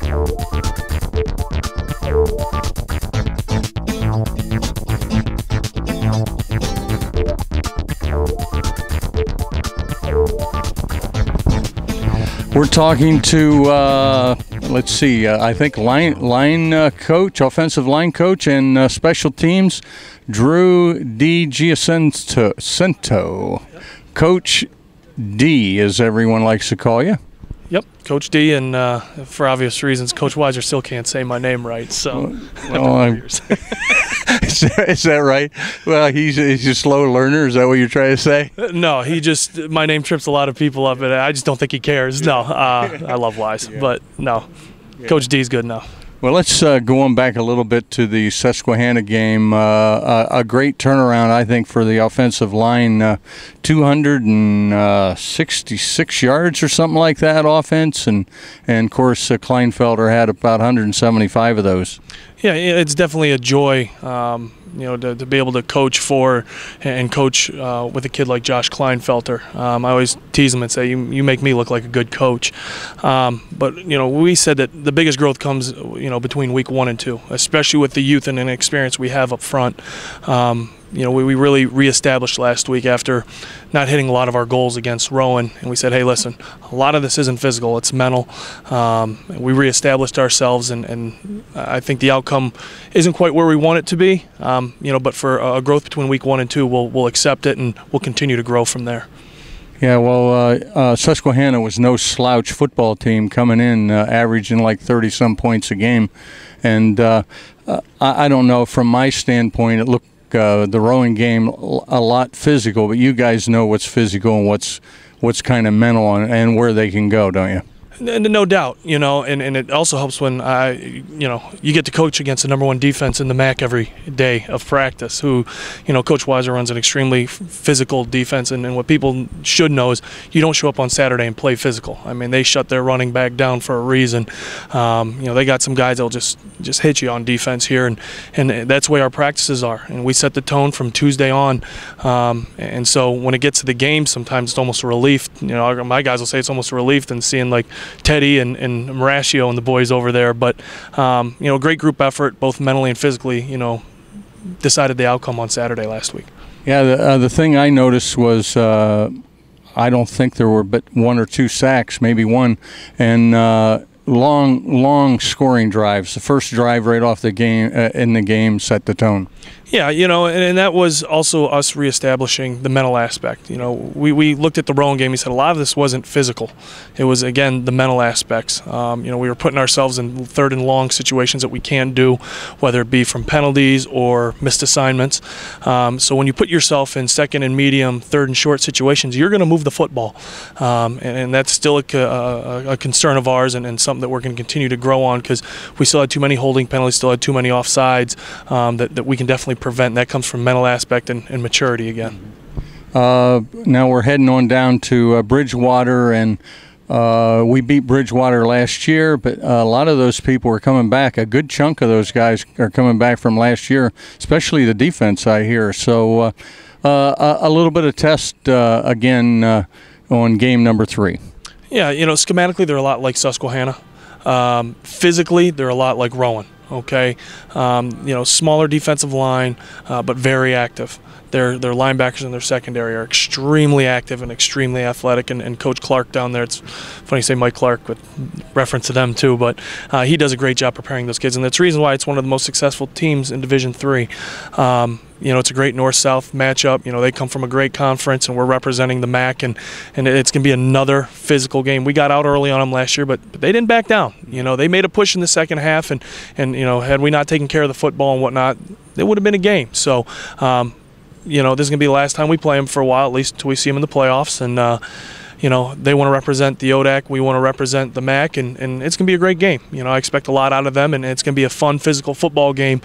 We're talking to, let's see, I think line coach, offensive line coach, and special teams, Drew DiGiacinto. Coach D, as everyone likes to call you. Yep, Coach D, and for obvious reasons, Coach Weiser still can't say my name right, so. Is that right? Well, he's a slow learner. Is that what you're trying to say? No, my name trips a lot of people up, and I just don't think he cares. No, I love Wise, but no, Coach D's good enough. Well, let's go on back a little bit to the Susquehanna game. A great turnaround, I think, for the offensive line. 266 yards or something like that offense, and of course Kleinfelder had about 175 of those. Yeah, it's definitely a joy, to be able to coach for and coach with a kid like Josh Kleinfelder. I always tease him and say, you make me look like a good coach. But, we said that the biggest growth comes, between week 1 and 2, especially with the youth and inexperience we have up front. We really reestablished last week after not hitting a lot of our goals against Rowan, and we said, hey, listen, a lot of this isn't physical, it's mental. We reestablished ourselves, and I think the outcome isn't quite where we want it to be, but for a growth between week 1 and 2, we'll accept it, and we'll continue to grow from there. Yeah, well, Susquehanna was no slouch football team coming in, averaging like 30-some points a game, and I don't know, from my standpoint, it looked the rowing game a lot physical, but you guys know what's physical and what's kind of mental and where they can go, don't you? No doubt, and it also helps when you get to coach against the #1 defense in the MAC every day of practice, who, Coach Weiser runs an extremely physical defense, and what people should know is you don't show up on Saturday and play physical. I mean, they shut their running back down for a reason. They got some guys that will just hit you on defense here, and that's the way our practices are, and we set the tone from Tuesday on, and so when it gets to the game, sometimes it's almost a relief. My guys will say it's almost a relief than seeing like Teddy and Marascio and the boys over there, but great group effort, both mentally and physically. Decided the outcome on Saturday last week. Yeah, the thing I noticed was I don't think there were but 1 or 2 sacks, maybe 1, and long scoring drives. The first drive right off the game in the game set the tone. Yeah, and that was also us reestablishing the mental aspect. We looked at the Rowan game. We said a lot of this wasn't physical. It was, again, the mental aspects. We were putting ourselves in 3rd and long situations that we can't do, whether it be from penalties or missed assignments. So when you put yourself in 2nd and medium, 3rd and short situations, you're going to move the football. And that's still a concern of ours and something that we're going to continue to grow on, because we still had too many holding penalties, still had too many offsides that we can definitely prevent. And that comes from mental aspect and maturity again. Now we're heading on down to Bridgewater, and we beat Bridgewater last year, but a lot of those people are coming back. A good chunk of those guys are coming back from last year, especially the defense, I hear. So a little bit of test again on game number 3. Yeah, schematically they're a lot like Susquehanna. Physically they're a lot like Rowan. Okay, smaller defensive line, but very active. Their linebackers in their secondary are extremely active and extremely athletic, and Coach Clark down there, it's funny you say Mike Clark with reference to them too, but he does a great job preparing those kids, and that's the reason why it's one of the most successful teams in Division III. It's a great north-south matchup. They come from a great conference, and we're representing the MAC, and it's going to be another physical game. We got out early on them last year, but they didn't back down. They made a push in the second half, and had we not taken care of the football and whatnot, it would have been a game. So, this is going to be the last time we play them for a while, at least until we see them in the playoffs, and they want to represent the ODAC, we want to represent the MAC, and it's going to be a great game. I expect a lot out of them, and it's going to be a fun physical football game.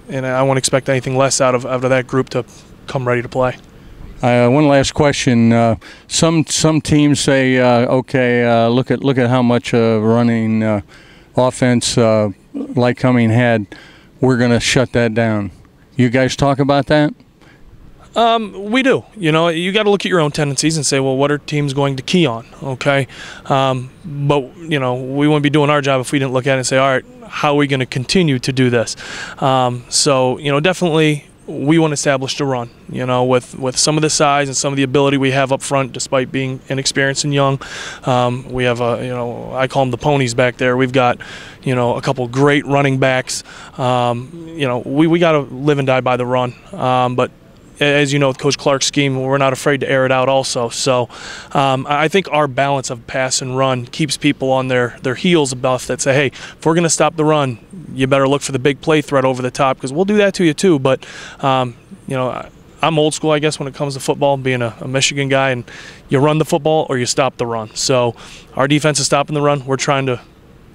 And I won't expect anything less out of that group to come ready to play. One last question. Some teams say, okay, look at how much running offense Lycoming had. We're going to shut that down. You guys talk about that? We do. You know, you got to look at your own tendencies and say, well, what are teams going to key on? Okay, but you know, we wouldn't be doing our job if we didn't look at it and say, all right, how are we going to continue to do this? So you know, definitely we want to establish the run. You know, with some of the size and some of the ability we have up front, despite being inexperienced and young, we have you know, I call them the ponies back there. We've got, you know, a couple great running backs. You know, we got to live and die by the run, but as you know, with Coach Clark's scheme, we're not afraid to air it out also. So I think our balance of pass and run keeps people on their heels enough that say, hey, if we're going to stop the run, you better look for the big play threat over the top, because we'll do that to you too. But, you know, I'm old school, I guess, when it comes to football, being a Michigan guy, and you run the football or you stop the run. So our defense is stopping the run. We're trying to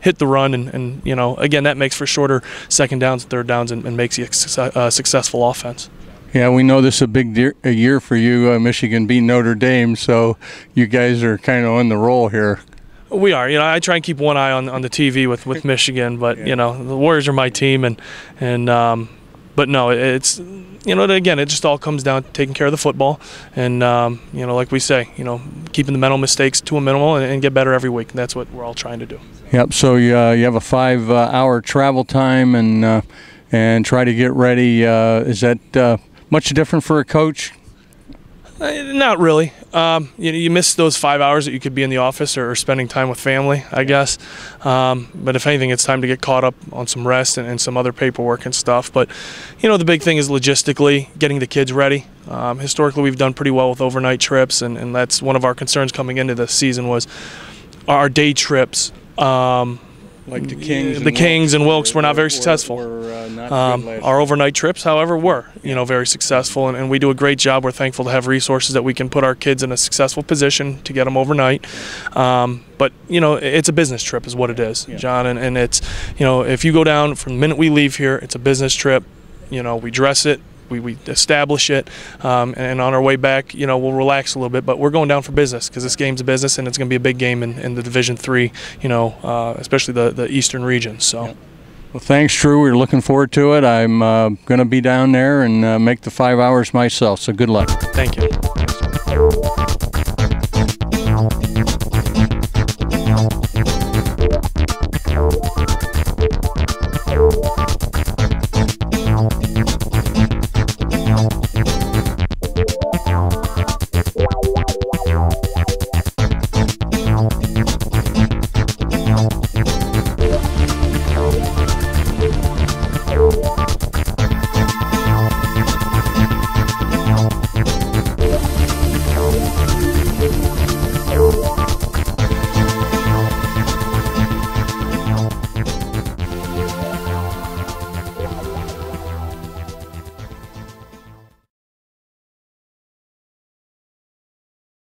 hit the run, and you know, again, that makes for shorter second downs, third downs, and makes you a successful offense. Yeah, we know this is a big year for you, Michigan beat Notre Dame, so you guys are kind of on the roll here. We are. You know, I try and keep one eye on the TV with Michigan, but you know, the Warriors are my team, and but no, it's, you know, again, it just all comes down to taking care of the football, and you know, like we say, you know, keeping the mental mistakes to a minimal and get better every week. And that's what we're all trying to do. Yep. So you have a 5-hour travel time and try to get ready. Is that much different for a coach? Not really. You know, you miss those 5 hours that you could be in the office or spending time with family, I guess. But if anything, it's time to get caught up on some rest and some other paperwork and stuff. But, you know, the big thing is logistically getting the kids ready. Historically, we've done pretty well with overnight trips, and that's one of our concerns coming into this season was our day trips. Like the Kings and Wilkes were not very successful. Our overnight trips, however, were, you know, very successful, and we do a great job. We're thankful to have resources that we can put our kids in a successful position to get them overnight. But you know, it's a business trip, is what it is, John, and it's, you know, if you go down from the minute we leave here, it's a business trip. You know, we dress it. We establish it, and on our way back, you know, we'll relax a little bit. But we're going down for business, because this game's a business, and it's going to be a big game in the Division III, you know, especially the Eastern region. So, well, thanks, Drew. We're looking forward to it. I'm going to be down there and make the 5 hours myself. So good luck. Thank you.